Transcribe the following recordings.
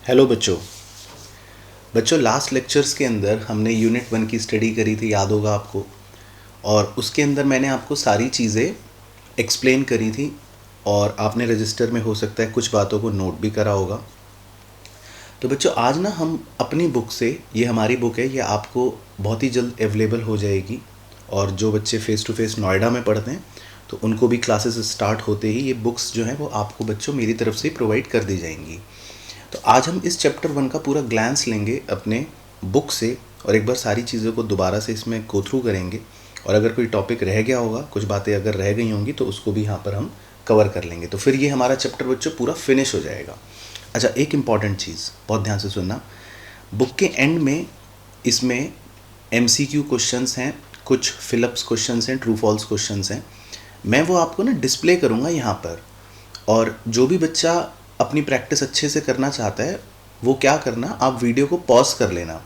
Hello बच्चों। Last lectures के अंदर हमने यूनिट 1 की स्टडी करी थी, याद होगा आपको। और उसके अंदर मैंने आपको सारी चीज़ें एक्सप्लेन करी थी और आपने रजिस्टर में हो सकता है कुछ बातों को नोट भी करा होगा। तो बच्चों आज ना हम अपनी बुक से, ये हमारी बुक है, ये आपको बहुत ही जल्द अवेलेबल हो जाएगी। और जो बच्चे फ़ेस टू फेस नोएडा में पढ़ते हैं तो उनको भी क्लासेस स्टार्ट होते ही ये बुक्स जो हैं वो आपको बच्चों मेरी तरफ से प्रोवाइड कर दी जाएंगी। तो आज हम इस चैप्टर 1 का पूरा ग्लैंस लेंगे अपने बुक से और एक बार सारी चीज़ों को दोबारा से इसमें गो थ्रू करेंगे। और अगर कोई टॉपिक रह गया होगा, कुछ बातें अगर रह गई होंगी तो उसको भी यहाँ पर हम कवर कर लेंगे। तो फिर ये हमारा चैप्टर बच्चों पूरा फिनिश हो जाएगा। अच्छा, एक इम्पॉर्टेंट चीज़ बहुत ध्यान से सुनना। बुक के एंड में इसमें MCQ क्वेश्चंस हैं, कुछ फिलअप्स क्वेश्चंस हैं, ट्रू फॉल्स क्वेश्चंस हैं। मैं वो आपको ना डिस्प्ले करूँगा यहाँ पर। और जो भी बच्चा अपनी प्रैक्टिस अच्छे से करना चाहता है वो क्या करना, आप वीडियो को पॉज कर लेना।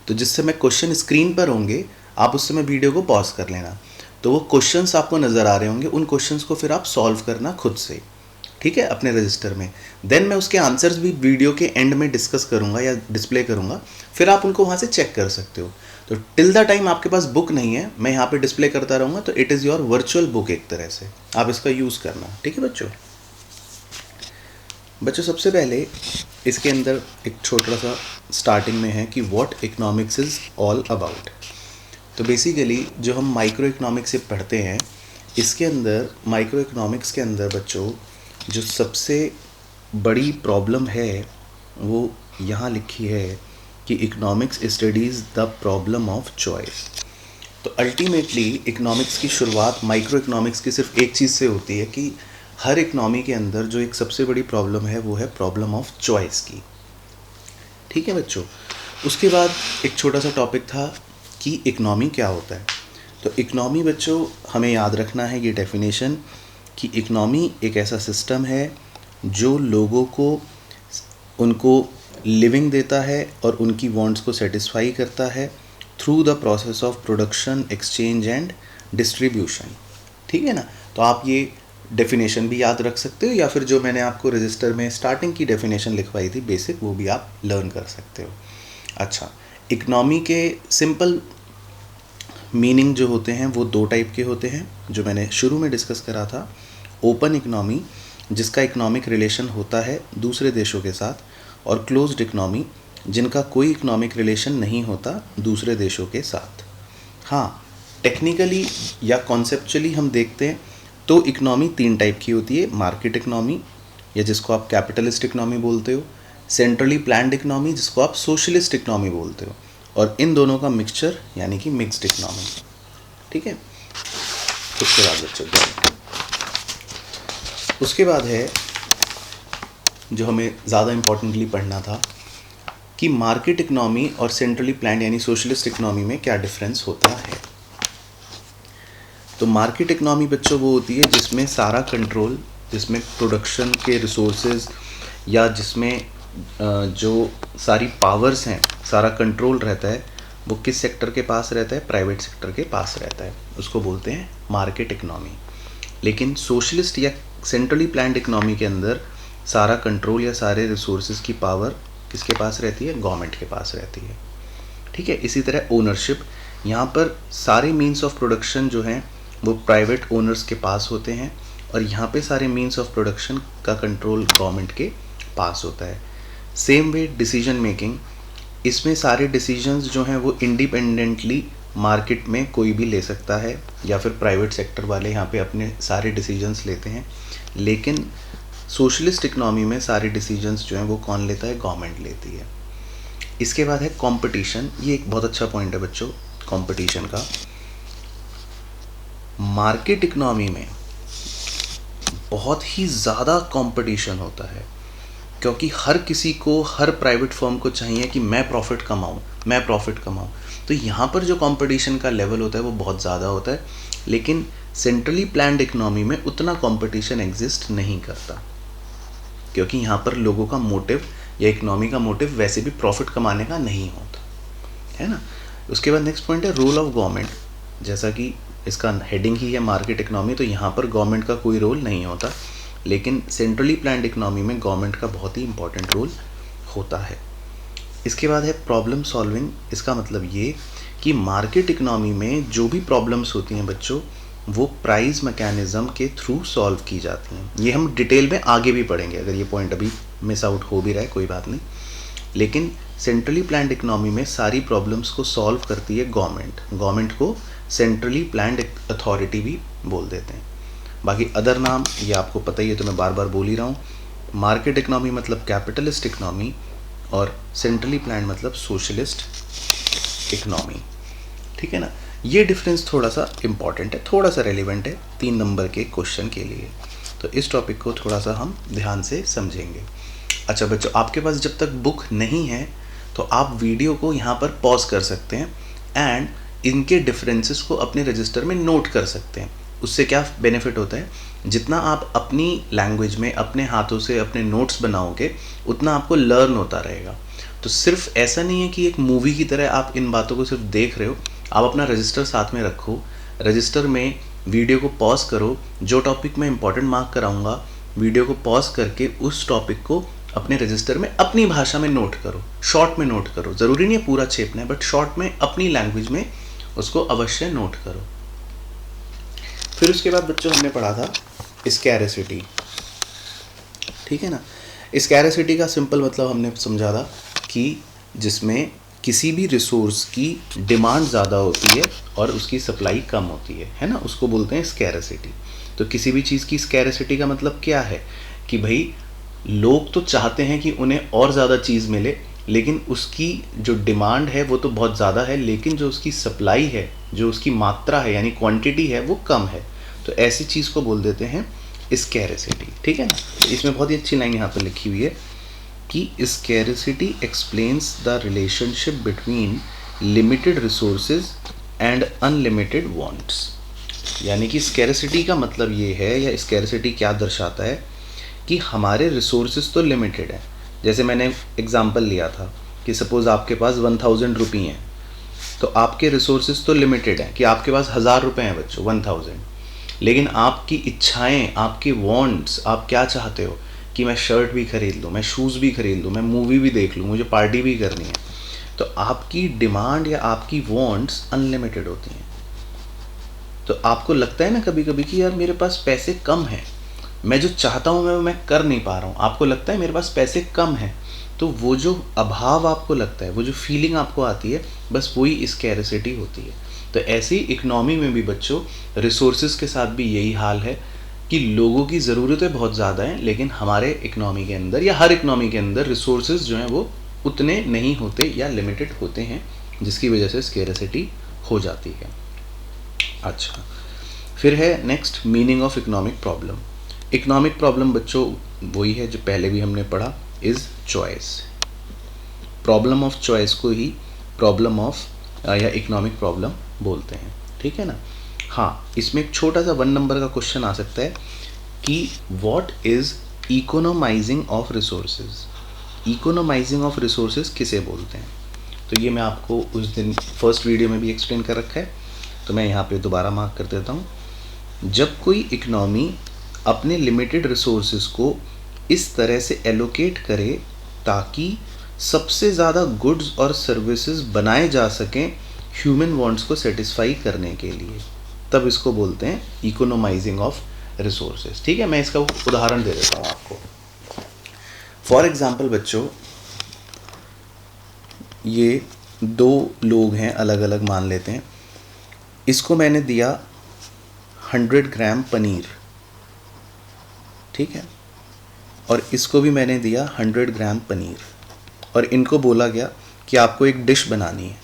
तो जिस समय क्वेश्चन स्क्रीन पर होंगे आप उस समय वीडियो को पॉज कर लेना। तो वो क्वेश्चंस आपको नज़र आ रहे होंगे, उन क्वेश्चंस को फिर आप सॉल्व करना खुद से, ठीक है, अपने रजिस्टर में। देन मैं उसके आंसर्स भी वीडियो के एंड में डिस्कस करूँगा या डिस्प्ले करूँगा, फिर आप उनको वहाँ से चेक कर सकते हो। तो टिल द टाइम आपके पास बुक नहीं है, मैं यहाँ पे डिस्प्ले करता रहूँगा, तो it is your virtual book एक तरह से, आप इसका यूज़ करना, ठीक है बच्चों। सबसे पहले इसके अंदर एक छोटा सा स्टार्टिंग में है कि what economics is all about. तो बेसिकली जो हम माइक्रो इकोनॉमिक्स से पढ़ते हैं, इसके अंदर माइक्रो इकोनॉमिक्स के अंदर बच्चों जो सबसे बड़ी प्रॉब्लम है वो यहाँ लिखी है कि economics studies the problem of choice. तो अल्टीमेटली इकोनॉमिक्स की शुरुआत माइक्रो इकोनॉमिक्स की सिर्फ एक चीज़ से होती है कि हर इकनॉमी के अंदर जो एक सबसे बड़ी प्रॉब्लम है वो है प्रॉब्लम ऑफ चॉइस की, ठीक है बच्चों। उसके बाद एक छोटा सा टॉपिक था कि इकनॉमी क्या होता है। तो इकनॉमी बच्चों हमें याद रखना है ये डेफिनेशन कि इकनॉमी एक ऐसा सिस्टम है जो लोगों को उनको लिविंग देता है और उनकी वांट्स को सेटिस्फाई करता है through the process of production, exchange and distribution, ठीक है ना। तो आप ये डेफिनेशन भी याद रख सकते हो या फिर जो मैंने आपको रजिस्टर में स्टार्टिंग की डेफिनेशन लिखवाई थी बेसिक, वो भी आप लर्न कर सकते हो। अच्छा, इकनॉमी के सिंपल मीनिंग जो होते हैं वो दो टाइप के होते हैं जो मैंने शुरू में डिस्कस करा था। ओपन इकनॉमी जिसका इकनॉमिक रिलेशन होता है दूसरे देशों के साथ, और क्लोज्ड इकनॉमी जिनका कोई इकनॉमिक रिलेशन नहीं होता दूसरे देशों के साथ। हाँ, टेक्निकली या कॉन्सेप्चुअली हम देखते हैं तो इकनॉमी तीन टाइप की होती है। मार्केट इकनॉमी या जिसको आप कैपिटलिस्ट इकनॉमी बोलते हो, सेंट्रली प्लान्ड इकनॉमी जिसको आप सोशलिस्ट इकनॉमी बोलते हो, और इन दोनों का मिक्सचर यानी कि मिक्स्ड इकनॉमी, ठीक है। उसके बाद बच्चों उसके बाद है जो हमें ज़्यादा इम्पोर्टेंटली पढ़ना था कि मार्केट इकनॉमी और सेंट्रली प्लान्ड यानी सोशलिस्ट इकनॉमी में क्या डिफरेंस होता है। तो मार्केट इकनॉमी बच्चों वो होती है जिसमें सारा कंट्रोल, जिसमें प्रोडक्शन के रिसोर्सेज या जिसमें जो सारी पावर्स हैं, सारा कंट्रोल रहता है, वो किस सेक्टर के पास रहता है, प्राइवेट सेक्टर के पास रहता है, उसको बोलते हैं मार्केट इकनॉमी। लेकिन सोशलिस्ट या सेंट्रली प्लान्ड इकनॉमी के अंदर सारा कंट्रोल या सारे रिसोर्सेज की पावर किसके पास रहती है, गवर्नमेंट के पास रहती है, ठीक है। इसी तरह ओनरशिप, यहाँ पर सारे मीन्स ऑफ प्रोडक्शन जो हैं वो प्राइवेट ओनर्स के पास होते हैं और यहाँ पे सारे मीन्स ऑफ प्रोडक्शन का कंट्रोल गवर्नमेंट के पास होता है। सेम वे डिसीजन मेकिंग, इसमें सारे डिसीजंस जो हैं वो इंडिपेंडेंटली मार्केट में कोई भी ले सकता है या फिर प्राइवेट सेक्टर वाले यहाँ पे अपने सारे डिसीजंस लेते हैं। लेकिन सोशलिस्ट इकनॉमी में सारे डिसीजंस जो हैं वो कौन लेता है, गवर्नमेंट लेती है। इसके बाद है कंपटीशन, ये एक बहुत अच्छा पॉइंट है बच्चों कंपटीशन का। मार्केट इकनॉमी में बहुत ही ज़्यादा कंपटीशन होता है क्योंकि हर किसी को, हर प्राइवेट फर्म को चाहिए कि मैं प्रॉफिट कमाऊं। तो यहाँ पर जो कंपटीशन का लेवल होता है वो बहुत ज़्यादा होता है। लेकिन सेंट्रली प्लान्ड इकनॉमी में उतना कंपटीशन एग्जिस्ट नहीं करता क्योंकि यहाँ पर लोगों का मोटिव या इकनॉमी का मोटिव वैसे भी प्रॉफिट कमाने का नहीं होता है ना। उसके बाद नेक्स्ट पॉइंट है रोल ऑफ गवर्नमेंट। जैसा कि इसका हेडिंग ही है मार्केट इकनॉमी, तो यहाँ पर गवर्नमेंट का कोई रोल नहीं होता। लेकिन सेंट्रली प्लान्ड इकनॉमी में गवर्नमेंट का बहुत ही इंपॉर्टेंट रोल होता है। इसके बाद है प्रॉब्लम सॉल्विंग। इसका मतलब ये कि मार्केट इकोनॉमी में जो भी प्रॉब्लम्स होती हैं बच्चों, वो प्राइस मैकेनिज़्म के थ्रू सॉल्व की जाती हैं। ये हम डिटेल में आगे भी पढ़ेंगे, अगर ये पॉइंट अभी मिस आउट हो भी रहा है कोई बात नहीं। लेकिन सेंट्रली प्लान्ड इकोनॉमी में सारी प्रॉब्लम्स को सॉल्व करती है गवर्नमेंट। गवर्नमेंट को सेंट्रली प्लान्ड अथॉरिटी भी बोल देते हैं। बाकी अदर नाम ये आपको पता ही है, तो मैं बार बार बोल ही रहा हूँ। मार्केट इकोनॉमी मतलब कैपिटलिस्ट इकोनॉमी, और सेंट्रली प्लान्ड मतलब सोशलिस्ट इकोनॉमी। ठीक है ना। ये डिफरेंस थोड़ा सा इम्पॉर्टेंट है, थोड़ा सा रेलिवेंट है 3 नंबर के क्वेश्चन के लिए। तो इस टॉपिक को थोड़ा सा हम ध्यान से समझेंगे। अच्छा बच्चों, आपके पास जब तक बुक नहीं है तो आप वीडियो को यहाँ पर पॉज कर सकते हैं एंड इनके डिफरेंसेस को अपने रजिस्टर में नोट कर सकते हैं। उससे क्या बेनिफिट होता है, जितना आप अपनी लैंग्वेज में अपने हाथों से अपने नोट्स बनाओगे उतना आपको लर्न होता रहेगा। तो सिर्फ ऐसा नहीं है कि एक मूवी की तरह आप इन बातों को सिर्फ देख रहे हो, आप अपना रजिस्टर साथ में रखो, रजिस्टर में वीडियो को पॉज करो, जो टॉपिक मैं इंपॉर्टेंट मार्क कराऊंगा वीडियो को पॉज करके उस टॉपिक को अपने रजिस्टर में अपनी भाषा में नोट करो, शॉर्ट में नोट करो। ज़रूरी नहीं है पूरा छेपना है, बट शॉर्ट में अपनी लैंग्वेज में उसको अवश्य नोट करो। फिर उसके बाद बच्चों हमने पढ़ा था स्कैरसिटी। ठीक है ना। स्कैरसिटी का सिंपल मतलब हमने समझा था कि जिसमें किसी भी रिसोर्स की डिमांड ज़्यादा होती है और उसकी सप्लाई कम होती है ना, उसको बोलते हैं स्कैरसिटी। तो किसी भी चीज़ की स्कैरसिटी का मतलब क्या है कि भाई लोग तो चाहते हैं कि उन्हें और ज़्यादा चीज़ मिले, लेकिन उसकी जो डिमांड है वो तो बहुत ज़्यादा है, लेकिन जो उसकी सप्लाई है, जो उसकी मात्रा है यानी क्वांटिटी है, वो कम है। तो ऐसी चीज़ को बोल देते हैं स्कैरसिटी। ठीक है ना। तो इसमें बहुत ही अच्छी लाइन यहाँ पर लिखी हुई है कि scarcity explains the relationship between limited resources and unlimited wants. यानी कि स्कैरसिटी का मतलब ये है, या स्कैरसिटी क्या दर्शाता है कि हमारे रिसोर्सेज तो लिमिटेड हैं। जैसे मैंने एग्जांपल लिया था कि सपोज़ आपके पास 1000 रुपये हैं, तो आपके रिसोर्सेज तो लिमिटेड हैं कि आपके पास 1000 रुपये हैं बच्चों, 1000। लेकिन आपकी इच्छाएं, आपके वांट्स, आप क्या चाहते हो कि मैं शर्ट भी खरीद लूँ, मैं शूज़ भी खरीद लूँ, मैं मूवी भी देख लूँ, मुझे पार्टी भी करनी है। तो आपकी डिमांड या आपकी वांट्स अनलिमिटेड होती हैं। तो आपको लगता है ना कभी कभी कि यार मेरे पास पैसे कम हैं, मैं जो चाहता हूँ मैं कर नहीं पा रहा हूँ। आपको लगता है मेरे पास पैसे कम हैं, तो वो जो अभाव आपको लगता है, वो जो फीलिंग आपको आती है, बस वही स्कैरसिटी होती है। तो ऐसी इकोनॉमी में भी बच्चों रिसोर्सेज के साथ भी यही हाल है कि लोगों की ज़रूरतें बहुत ज़्यादा हैं, लेकिन हमारे इकोनॉमी के अंदर या हर इकोनॉमी के अंदर रिसोर्सेज जो हैं वो उतने नहीं होते या लिमिटेड होते हैं, जिसकी वजह से स्कैरसिटी हो जाती है। अच्छा, फिर है next meaning of economic problem. Economic problem बच्चों वही है जो पहले भी हमने पढ़ा, is choice. Problem of choice को ही प्रॉब्लम ऑफ या इकोनॉमिक प्रॉब्लम बोलते हैं। ठीक है ना। हाँ, इसमें एक छोटा सा 1 नंबर का क्वेश्चन आ सकता है कि what is economising of resources. Economising of resources किसे बोलते हैं? तो ये मैं आपको उस दिन फर्स्ट वीडियो में भी एक्सप्लेन कर रखा है, तो मैं यहाँ पे दोबारा मार्क कर देता हूँ। जब कोई इकोनॉमी अपने लिमिटेड रिसोर्सेज को इस तरह से एलोकेट करे ताकि सबसे ज़्यादा गुड्स और सर्विसेज बनाए जा सकें ह्यूमन वांट्स को सेटिस्फाई करने के लिए, तब इसको बोलते हैं इकोनोमाइजिंग ऑफ रिसोर्सेज। ठीक है, मैं इसका उदाहरण दे देता हूँ आपको। फॉर एग्जांपल बच्चों, ये 2 लोग हैं अलग अलग मान लेते हैं। इसको मैंने दिया 100 ग्राम पनीर, ठीक है, और इसको भी मैंने दिया 100 ग्राम पनीर, और इनको बोला गया कि आपको एक डिश बनानी है।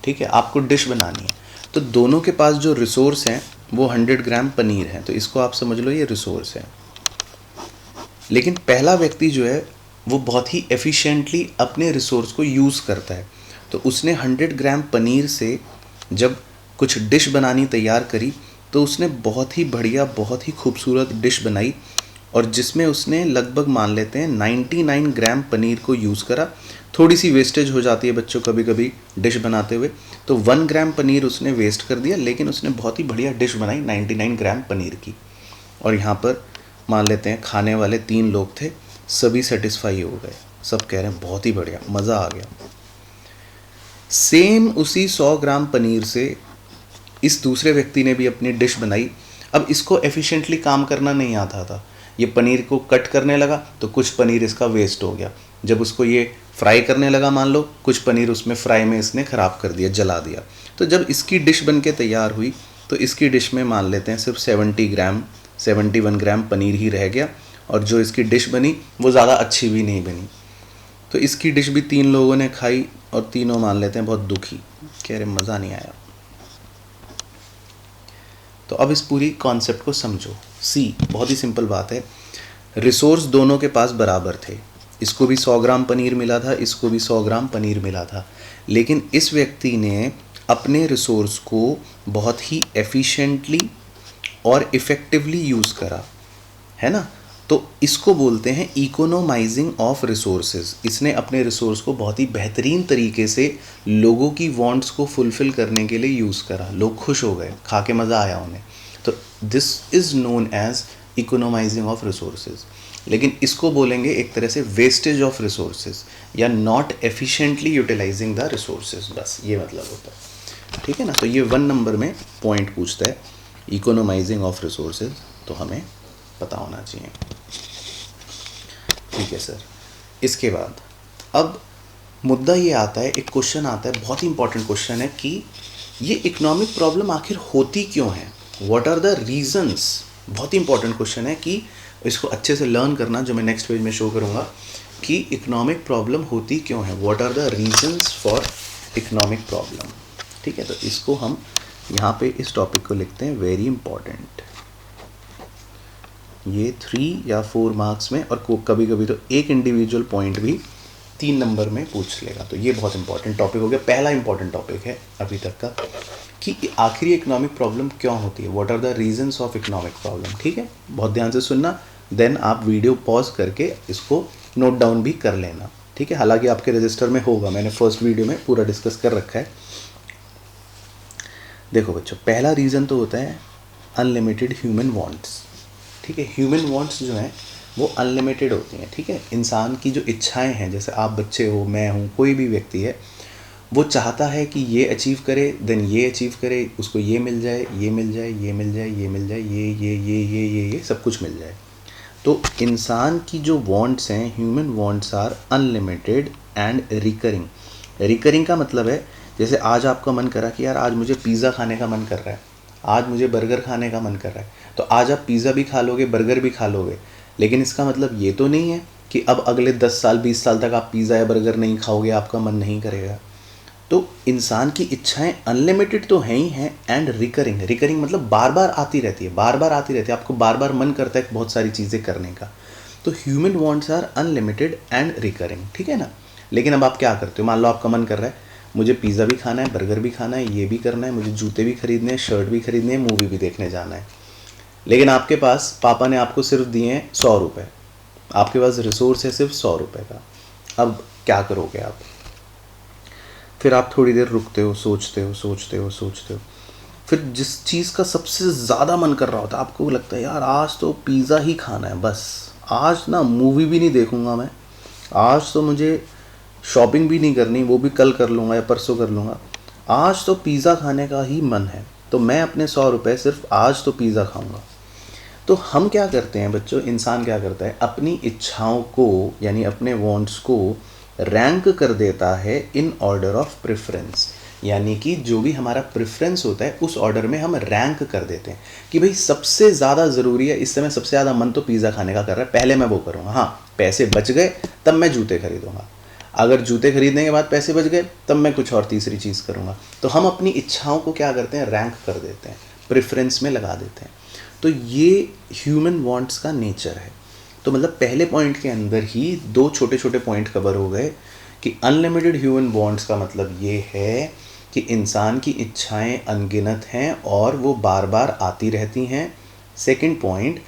ठीक है, आपको डिश बनानी है। तो दोनों के पास जो रिसोर्स हैं वो 100 ग्राम पनीर है, तो इसको आप समझ लो ये रिसोर्स है। लेकिन पहला व्यक्ति जो है वो बहुत ही एफिशिएंटली अपने रिसोर्स को यूज़ करता है। तो उसने 100 ग्राम पनीर से जब कुछ डिश बनानी तैयार करी, तो उसने बहुत ही बढ़िया, बहुत ही खूबसूरत डिश बनाई, और जिसमें उसने लगभग मान लेते हैं 99 ग्राम पनीर को यूज़ करा। थोड़ी सी वेस्टेज हो जाती है बच्चों कभी कभी डिश बनाते हुए, तो 1 ग्राम पनीर उसने वेस्ट कर दिया, लेकिन उसने बहुत ही बढ़िया डिश बनाई 99 ग्राम पनीर की। और यहाँ पर मान लेते हैं खाने वाले 3 लोग थे, सभी सेटिस्फाई हो गए, सब कह रहे हैं बहुत ही बढ़िया, मज़ा आ गया। सेम उसी 100 ग्राम पनीर से इस दूसरे व्यक्ति ने भी अपनी डिश बनाई। अब इसको एफिशिएंटली काम करना नहीं आता था, ये पनीर को कट करने लगा तो कुछ पनीर इसका वेस्ट हो गया। जब उसको ये फ्राई करने लगा, मान लो कुछ पनीर उसमें फ्राई में इसने ख़राब कर दिया, जला दिया। तो जब इसकी डिश बन के तैयार हुई तो इसकी डिश में मान लेते हैं सिर्फ 71 ग्राम पनीर ही रह गया, और जो इसकी डिश बनी वो ज़्यादा अच्छी भी नहीं बनी। तो इसकी डिश भी 3 लोगों ने खाई और तीनों मान लेते हैं बहुत दुखी, कह रहे मज़ा नहीं आया। तो अब इस पूरी कॉन्सेप्ट को समझो। सी, बहुत ही सिंपल बात है, रिसोर्स दोनों के पास बराबर थे। इसको भी 100 ग्राम पनीर मिला था, इसको भी 100 ग्राम पनीर मिला था, लेकिन इस व्यक्ति ने अपने रिसोर्स को बहुत ही एफिशिएंटली और इफ़ेक्टिवली यूज़ करा, है ना। तो इसको बोलते हैं इकोनोमाइजिंग ऑफ रिसोर्सेज। इसने अपने रिसोर्स को बहुत ही बेहतरीन तरीके से लोगों की वांट्स को फुलफ़िल करने के लिए यूज़ करा। लोग खुश हो गए, खा के मज़ा आया उन्हें। तो this is known as economising of resources. लेकिन इसको बोलेंगे एक तरह से वेस्टेज ऑफ रिसोर्सेज या not efficiently utilising the resources, बस ये मतलब होता है, ठीक है ना। तो ये 1 नंबर में पॉइंट पूछता है, इकोनोमाइजिंग ऑफ रिसोर्सेज, तो हमें पता होना चाहिए, ठीक है सर। इसके बाद अब मुद्दा ये आता है, एक क्वेश्चन आता है, बहुत ही इंपॉर्टेंट क्वेश्चन है कि ये इकोनॉमिक प्रॉब्लम आखिर होती क्यों है, व्हाट आर द रीजंस। बहुत ही इंपॉर्टेंट क्वेश्चन है कि इसको अच्छे से लर्न करना, जो मैं नेक्स्ट पेज में शो करूँगा कि इकोनॉमिक प्रॉब्लम होती क्यों है, what are the reasons for economic problem, ठीक है। तो इसको हम यहाँ पे इस टॉपिक को लिखते हैं वेरी इंपॉर्टेंट। ये 3 या 4 मार्क्स में, और कभी कभी तो एक इंडिविजुअल पॉइंट भी 3 नंबर में पूछ लेगा। तो ये बहुत इंपॉर्टेंट टॉपिक हो गया, पहला इंपॉर्टेंट टॉपिक है अभी तक का, कि आखिर इकोनॉमिक प्रॉब्लम क्यों होती है, what are the reasons of economic problem, ठीक है। बहुत ध्यान से सुनना, देन आप वीडियो पॉज करके इसको नोट डाउन भी कर लेना, ठीक है। हालांकि आपके रजिस्टर में होगा, मैंने फर्स्ट वीडियो में पूरा डिस्कस कर रखा है। देखो बच्चों, पहला रीज़न तो होता है अनलिमिटेड ह्यूमन वांट्स, ठीक है। ह्यूमन वांट्स जो हैं वो अनलिमिटेड होती हैं, ठीक है। इंसान की जो इच्छाएं हैं, जैसे आप बच्चे हो, मैं हूँ, कोई भी व्यक्ति है, वो चाहता है कि ये अचीव करे, देन ये अचीव करे, उसको ये मिल जाए, ये मिल जाए, ये मिल जाए, ये मिल जाए, ये सब कुछ मिल जाए। तो इंसान की जो वांट्स हैं, human wants are unlimited and recurring. Recurring का मतलब है, जैसे आज आपका मन करा कि यार आज मुझे पिज़्ज़ा खाने का मन कर रहा है, आज मुझे बर्गर खाने का मन कर रहा है, तो आज आप पिज़्ज़ा भी खा लोगे, बर्गर भी खा लोगे, लेकिन इसका मतलब ये तो नहीं है कि अब अगले 10 साल 20 साल तक आप पिज़्ज़ा या बर्गर नहीं खाओगे, आपका मन नहीं करेगा। तो इंसान की इच्छाएं अनलिमिटेड तो हैं ही हैं, एंड रिकरिंग। रिकरिंग मतलब बार बार आती रहती है, बार बार आती रहती है, आपको बार बार मन करता है बहुत सारी चीज़ें करने का। तो human wants are unlimited and recurring, ठीक है ना। लेकिन अब आप क्या करते हो, मान लो आपका मन कर रहा है मुझे पिज़्ज़ा भी खाना है, बर्गर भी खाना है, ये भी करना है, मुझे जूते भी खरीदने हैं, शर्ट भी खरीदने हैं, मूवी भी देखने जाना है, लेकिन आपके पास पापा ने आपको सिर्फ दिए हैं 100 रुपये, आपके पास रिसोर्स है सिर्फ 100 रुपये का। अब क्या करोगे आप? फिर आप थोड़ी देर रुकते हो, सोचते हो, फिर जिस चीज़ का सबसे ज़्यादा मन कर रहा होता है, आपको लगता है यार आज तो पिज़्ज़ा ही खाना है, बस आज ना मूवी भी नहीं देखूँगा मैं, आज तो मुझे शॉपिंग भी नहीं करनी, वो भी कल कर लूँगा या परसों कर लूँगा, आज तो पिज़्ज़ा खाने का ही मन है, तो मैं अपने 100 रुपये सिर्फ आज तो पिज़्ज़ा खाऊँगा। तो हम क्या करते हैं बच्चों, इंसान क्या करता है, अपनी इच्छाओं को यानी अपने वांट्स को रैंक कर देता है इन ऑर्डर ऑफ प्रेफरेंस, यानी कि जो भी हमारा प्रेफरेंस होता है उस ऑर्डर में हम रैंक कर देते हैं कि भाई सबसे ज़्यादा ज़रूरी है, इस समय सबसे ज़्यादा मन तो पिज़्ज़ा खाने का कर रहा है, पहले मैं वो करूँगा, हाँ पैसे बच गए तब मैं जूते खरीदूँगा, अगर जूते खरीदने के बाद पैसे बच गए तब मैं कुछ और तीसरी चीज़ करूँगा। तो हम अपनी इच्छाओं को क्या करते हैं, रैंक कर देते हैं, प्रेफरेंस में लगा देते हैं। तो ये ह्यूमन वांट्स का नेचर है। तो मतलब पहले पॉइंट के अंदर ही 2 छोटे छोटे पॉइंट कवर हो गए कि अनलिमिटेड ह्यूमन वांट्स का मतलब ये है कि इंसान की इच्छाएं अनगिनत हैं और वो बार बार आती रहती हैं। सेकंड पॉइंट,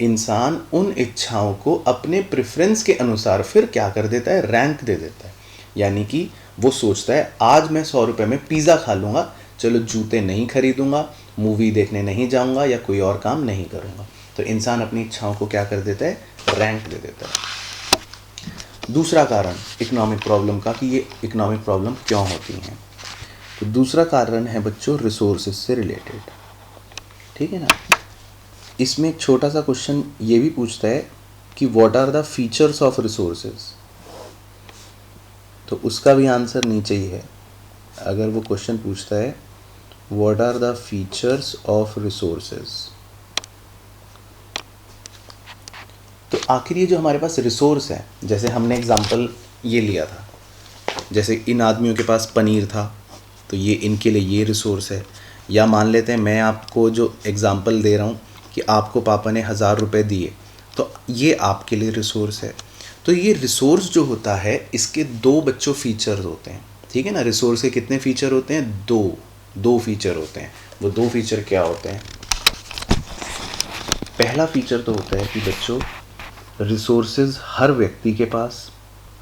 इंसान उन इच्छाओं को अपने प्रेफरेंस के अनुसार फिर क्या कर देता है, रैंक दे देता है, यानी कि वो सोचता है आज मैं 100 रुपये में पिज़्ज़ा खा लूँगा, चलो जूते नहीं खरीदूँगा, मूवी देखने नहीं जाऊँगा या कोई और काम नहीं करूँगा। तो इंसान अपनी इच्छाओं को क्या कर देता है, रैंक दे देता है। दूसरा कारण इकोनॉमिक प्रॉब्लम का कि ये इकोनॉमिक प्रॉब्लम क्यों होती हैं, तो दूसरा कारण है बच्चों रिसोर्सेज से रिलेटेड। ठीक है ना। इसमें एक छोटा सा क्वेश्चन ये भी पूछता है कि what are the features of resources, तो उसका भी आंसर नीचे ही है। अगर वो क्वेश्चन पूछता है what are the features of resources, तो आखिर ये जो हमारे पास रिसोर्स है, जैसे हमने एग्जांपल ये लिया था, जैसे इन आदमियों के पास पनीर था तो ये इनके लिए ये रिसोर्स है। या मान लेते हैं मैं आपको जो एग्जांपल दे रहा हूँ कि आपको पापा ने 1000 रुपये दिए, तो ये आपके लिए रिसोर्स है। तो ये रिसोर्स जो होता है इसके दो बच्चों फीचर्स होते हैं। ठीक है ना। रिसोर्स के कितने फीचर होते हैं? दो फीचर होते हैं। वो दो फीचर क्या होते हैं? पहला फीचर तो होता है कि बच्चों रिसोर्सेज हर व्यक्ति के पास,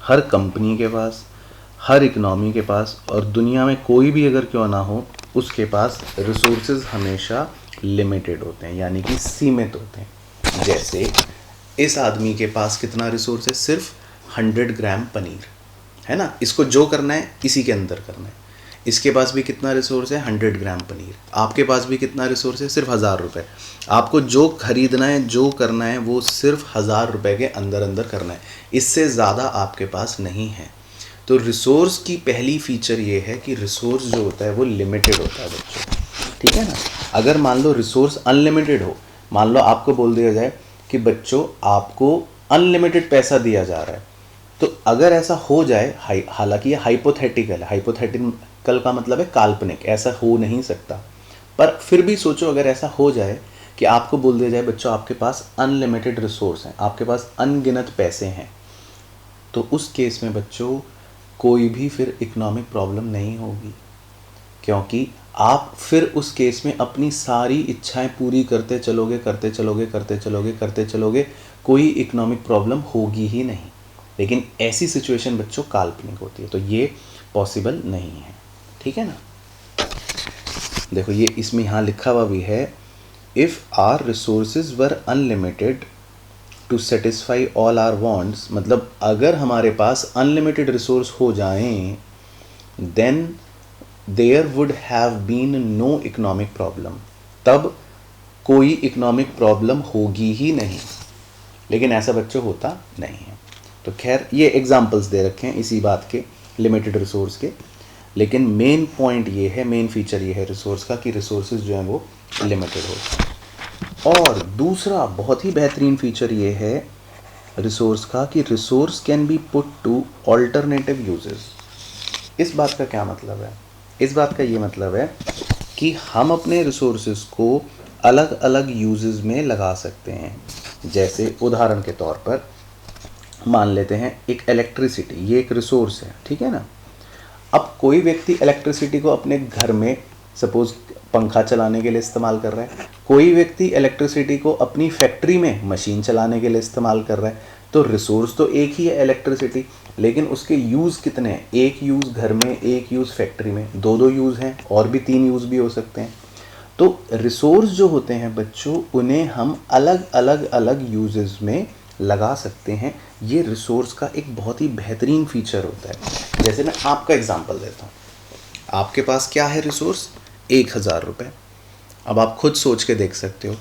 हर कंपनी के पास, हर इकनॉमी के पास, और दुनिया में कोई भी अगर क्यों ना हो उसके पास रिसोर्सेज हमेशा लिमिटेड होते हैं, यानी कि सीमित होते हैं। जैसे इस आदमी के पास कितना रिसोर्स है? सिर्फ 100 ग्राम पनीर, है ना। इसको जो करना है इसी के अंदर करना है। इसके पास भी कितना रिसोर्स है? 100 ग्राम पनीर। आपके पास भी कितना रिसोर्स है? सिर्फ 1000 रुपये। आपको जो खरीदना है, जो करना है, वो सिर्फ 1000 रुपये के अंदर अंदर करना है, इससे ज़्यादा आपके पास नहीं है। तो रिसोर्स की पहली फीचर ये है कि रिसोर्स जो होता है वो लिमिटेड होता है बच्चों। ठीक है ना। अगर मान लो रिसोर्स अनलिमिटेड हो, मान लो आपको बोल दिया जाए कि बच्चों आपको अनलिमिटेड पैसा दिया जा रहा है, तो अगर ऐसा हो जाए, हालांकि ये हाइपोथेटिकल है, हाइपोथेटिकल का मतलब है काल्पनिक, ऐसा हो नहीं सकता, पर फिर भी सोचो अगर ऐसा हो जाए कि आपको बोल दिया जाए बच्चों आपके पास अनलिमिटेड रिसोर्स हैं, आपके पास अनगिनत पैसे हैं, तो उस केस में बच्चों कोई भी फिर इकोनॉमिक प्रॉब्लम नहीं होगी, क्योंकि आप फिर उस केस में अपनी सारी इच्छाएं पूरी करते चलोगे, करते चलोगे, करते चलोगे, करते चलोगे, कोई इकोनॉमिक प्रॉब्लम होगी ही नहीं। लेकिन ऐसी सिचुएशन बच्चों काल्पनिक होती है, तो ये पॉसिबल नहीं है। ठीक है ना। देखो ये इसमें यहाँ लिखा हुआ भी है, if our resources were unlimited to satisfy all our wants, मतलब अगर हमारे पास अनलिमिटेड रिसोर्स हो जाएं, then there would have been no economic problem, तब कोई इकोनॉमिक प्रॉब्लम होगी ही नहीं। लेकिन ऐसा बच्चों होता नहीं है। तो खैर ये एग्जांपल्स दे रखे हैं इसी बात के, लिमिटेड रिसोर्स के, लेकिन मेन पॉइंट ये है, मेन फीचर ये है रिसोर्स का कि रिसोर्सेज जो हैं वो लिमिटेड होते हैं। और दूसरा बहुत ही बेहतरीन फीचर ये है रिसोर्स का कि resource can be put two alternative uses. इस बात का क्या मतलब है? इस बात का ये मतलब है कि हम अपने रिसोर्सेज को अलग अलग यूजेस में लगा सकते हैं। जैसे उदाहरण के तौर पर मान लेते हैं एक इलेक्ट्रिसिटी, ये एक रिसोर्स है। ठीक है ना। अब कोई व्यक्ति इलेक्ट्रिसिटी को अपने घर में सपोज पंखा चलाने के लिए इस्तेमाल कर रहा है, कोई व्यक्ति इलेक्ट्रिसिटी को अपनी फैक्ट्री में मशीन चलाने के लिए इस्तेमाल कर रहा है। तो रिसोर्स तो एक ही है इलेक्ट्रिसिटी, लेकिन उसके यूज़ कितने हैं? एक यूज़ घर में, एक यूज़ फैक्ट्री में, दो यूज़ हैं, और भी 3 यूज़ भी हो सकते हैं। तो रिसोर्स जो होते हैं बच्चों, उन्हें हम अलग अलग अलग यूजेस में लगा सकते हैं। ये रिसोर्स का एक बहुत ही बेहतरीन फीचर होता है। जैसे मैं आपका एग्जांपल देता हूँ, आपके पास क्या है रिसोर्स? 1000 रुपये। अब आप खुद सोच के देख सकते हो,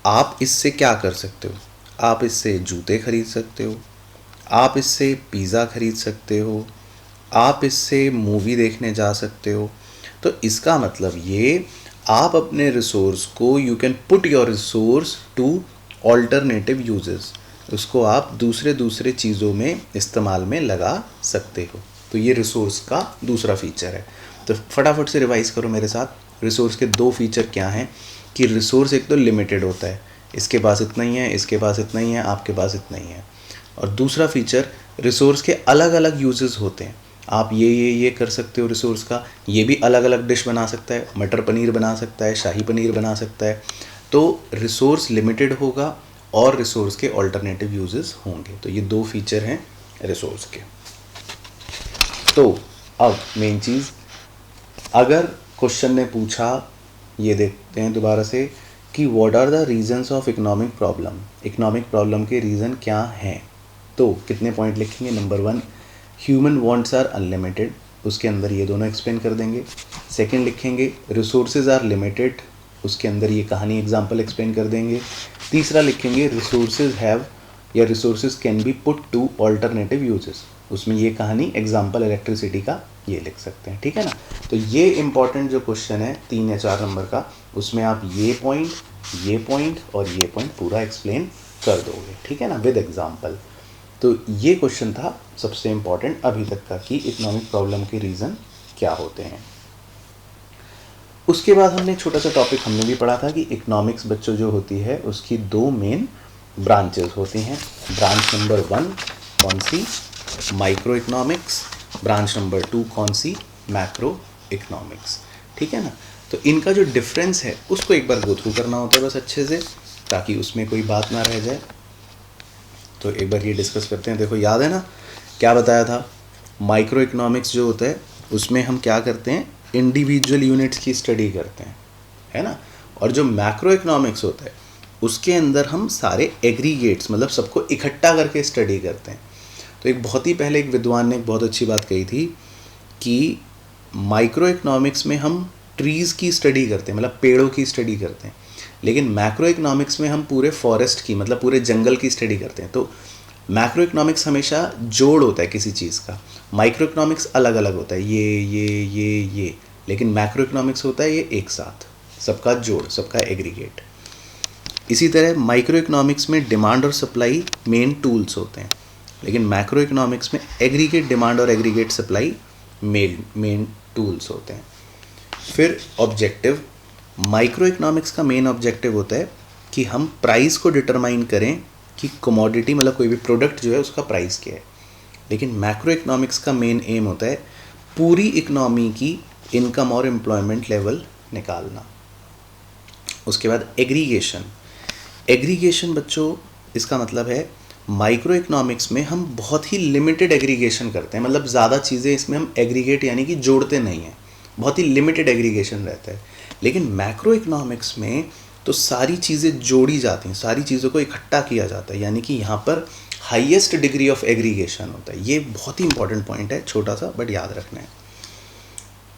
आप इससे क्या कर सकते हो? आप इससे जूते खरीद सकते हो, आप इससे पिज़्ज़ा खरीद सकते हो, आप इससे मूवी देखने जा सकते हो। तो इसका मतलब ये, आप अपने रिसोर्स को, you can put your resource two alternative uses, उसको आप दूसरे चीज़ों में इस्तेमाल में लगा सकते हो। तो ये रिसोर्स का दूसरा फीचर है। तो फटाफट से रिवाइज करो मेरे साथ। रिसोर्स के 2 फीचर क्या हैं कि रिसोर्स एक तो लिमिटेड होता है, इसके पास इतना ही है, इसके पास इतना ही है, आपके पास इतना ही है। और दूसरा फीचर, रिसोर्स के अलग अलग यूजेस होते हैं। आप ये कर सकते हो रिसोर्स का, ये भी अलग अलग डिश बना सकता है, मटर पनीर बना सकता है, शाही पनीर बना सकता है। तो रिसोर्स लिमिटेड होगा और रिसोर्स के ऑल्टरनेटिव यूजेस होंगे। तो ये 2 फीचर हैं रिसोर्स के। तो अब मेन चीज़, अगर क्वेश्चन ने पूछा, ये देखते हैं दोबारा से कि what are the reasons of economic problem, economic problem के रीज़न क्या हैं। तो कितने पॉइंट लिखेंगे? Number 1, human wants are unlimited, उसके अंदर ये दोनों एक्सप्लेन कर देंगे। सेकंड लिखेंगे रिसोर्सेज आर लिमिटेड, उसके अंदर ये कहानी एग्जांपल एक्सप्लेन कर देंगे। तीसरा लिखेंगे रिसोर्सेज हैव या resources can be put two alternative uses, उसमें ये कहानी एग्जांपल इलेक्ट्रिसिटी का ये लिख सकते हैं, ठीक है ना। तो ये इंपॉर्टेंट जो क्वेश्चन है 3 या 4 नंबर का, उसमें आप ये पॉइंट और ये पॉइंट पूरा एक्सप्लेन कर दोगे, ठीक है ना, विद एग्जांपल। तो ये क्वेश्चन था सबसे इम्पॉर्टेंट अभी तक का कि इकोनॉमिक प्रॉब्लम के रीज़न क्या होते हैं। उसके बाद हमने छोटा सा टॉपिक हमने भी पढ़ा था कि इकोनॉमिक्स बच्चों जो होती है उसकी 2 मेन ब्रांचेस होती हैं। ब्रांच नंबर 1 कौन सी? Microeconomics. ब्रांच नंबर 2 कौन सी? मैक्रो इकोनॉमिक्स, ठीक है ना। तो इनका जो डिफरेंस है उसको एक बार गो थ्रू करना होता है बस अच्छे से, ताकि उसमें कोई बात ना रह जाए। तो एक बार ये डिस्कस करते हैं। देखो याद है ना क्या बताया था? माइक्रो इकोनॉमिक्स जो होता है उसमें हम क्या करते हैं? इंडिविजुअल यूनिट्स की स्टडी करते हैं, है ना। और जो मैक्रो इकोनॉमिक्स होता है उसके अंदर हम सारे एग्रीगेट्स मतलब सबको इकट्ठा करके स्टडी करते हैं। तो एक बहुत ही पहले एक विद्वान ने एक बहुत अच्छी बात कही थी कि माइक्रो इकोनॉमिक्स में हम ट्रीज़ की स्टडी करते हैं, मतलब पेड़ों की स्टडी करते हैं, लेकिन मैक्रो इकोनॉमिक्स में हम पूरे फॉरेस्ट की मतलब पूरे जंगल की स्टडी करते हैं। तो मैक्रो इकोनॉमिक्स हमेशा जोड़ होता है किसी चीज़ का, माइक्रो इकोनॉमिक्स अलग अलग होता है, ये, लेकिन मैक्रो इकोनॉमिक्स होता है ये एक साथ, सबका जोड़, सबका एग्रीगेट। इसी तरह माइक्रो इकोनॉमिक्स में डिमांड और सप्लाई मेन टूल्स होते हैं, लेकिन मैक्रो इकोनॉमिक्स में एग्रीगेट डिमांड और एग्रीगेट सप्लाई मेन टूल्स होते हैं। फिर ऑब्जेक्टिव, माइक्रो इकोनॉमिक्स का मेन ऑब्जेक्टिव होता है कि हम प्राइस को डिटरमाइन करें कि कमोडिटी मतलब कोई भी प्रोडक्ट जो है उसका प्राइस क्या है, लेकिन मैक्रो इकोनॉमिक्स का मेन एम होता है पूरी इकोनॉमी की इनकम और एम्प्लॉयमेंट लेवल निकालना। उसके बाद एग्रीगेशन बच्चों इसका मतलब है माइक्रो इकोनॉमिक्स में हम बहुत ही लिमिटेड एग्रीगेशन करते हैं, मतलब ज़्यादा चीज़ें इसमें हम एग्रीगेट यानी कि जोड़ते नहीं हैं, बहुत ही लिमिटेड एग्रीगेशन रहता है। लेकिन मैक्रो इकोनॉमिक्स में तो सारी चीज़ें जोड़ी जाती हैं, सारी चीज़ों को इकट्ठा किया जाता है, यानी कि यहाँ पर हाईएस्ट डिग्री ऑफ एग्रीगेशन होता है। ये बहुत ही इंपॉर्टेंट पॉइंट है, छोटा सा बट याद रखना है।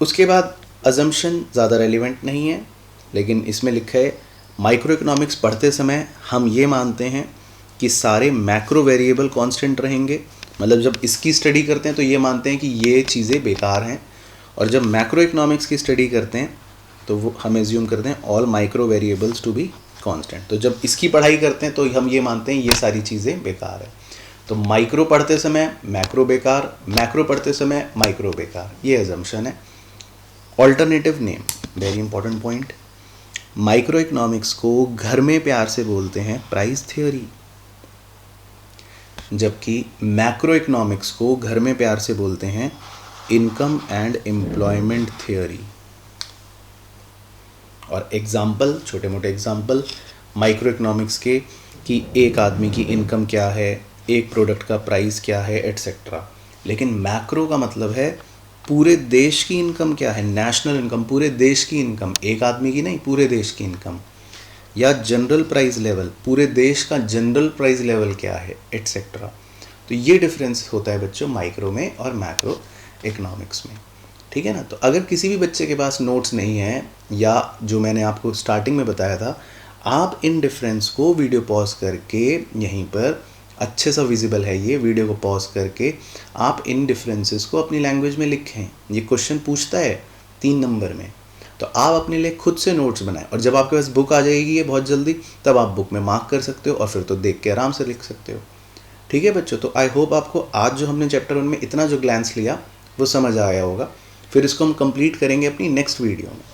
उसके बाद अजम्पशन ज़्यादा रेलिवेंट नहीं है, लेकिन इसमें लिखा है माइक्रो इकोनॉमिक्स पढ़ते समय हम ये मानते हैं कि सारे मैक्रो वेरिएबल कांस्टेंट रहेंगे, मतलब जब इसकी स्टडी करते हैं तो ये मानते हैं कि ये चीज़ें बेकार हैं, और जब मैक्रो इकोनॉमिक्स की स्टडी करते हैं तो वो हम एज्यूम करते हैं all micro variables to be constant. तो जब इसकी पढ़ाई करते हैं तो हम ये मानते हैं ये सारी चीज़ें बेकार है। तो माइक्रो पढ़ते समय मैक्रो बेकार, मैक्रो पढ़ते समय माइक्रो बेकार, ये अजम्पशन है। Alternative name, very important point. Micro economics को घर में प्यार से बोलते हैं प्राइस थ्योरी, जबकि मैक्रो इकोनॉमिक्स को घर में प्यार से बोलते हैं इनकम एंड एम्प्लॉयमेंट थ्योरी। और एग्जाम्पल, छोटे मोटे एग्जाम्पल माइक्रो इकोनॉमिक्स के कि एक आदमी की इनकम क्या है, एक प्रोडक्ट का प्राइस क्या है, एट्सेट्रा। लेकिन मैक्रो का मतलब है पूरे देश की इनकम क्या है, नेशनल इनकम, पूरे देश की इनकम, एक आदमी की नहीं, पूरे देश की इनकम, या जनरल प्राइस लेवल, पूरे देश का जनरल प्राइस लेवल क्या है, एट्सेट्रा। तो ये डिफरेंस होता है बच्चों माइक्रो में और मैक्रो इकोनॉमिक्स में, ठीक है ना। तो अगर किसी भी बच्चे के पास नोट्स नहीं है, या जो मैंने आपको स्टार्टिंग में बताया था, आप इन डिफरेंस को वीडियो पॉज करके यहीं पर अच्छे सा विजिबल है, ये वीडियो को पॉज करके आप इन डिफरेंसेस को अपनी लैंग्वेज में लिखें। ये क्वेश्चन पूछता है 3 नंबर में, तो आप अपने लिए खुद से नोट्स बनाएं, और जब आपके पास बुक आ जाएगी ये बहुत जल्दी, तब आप बुक में मार्क कर सकते हो और फिर तो देख के आराम से लिख सकते हो, ठीक है बच्चों। तो आई होप आपको आज जो हमने चैप्टर 1 में इतना जो ग्लैंस लिया वो समझ आया होगा। फिर इसको हम कंप्लीट करेंगे अपनी नेक्स्ट वीडियो में।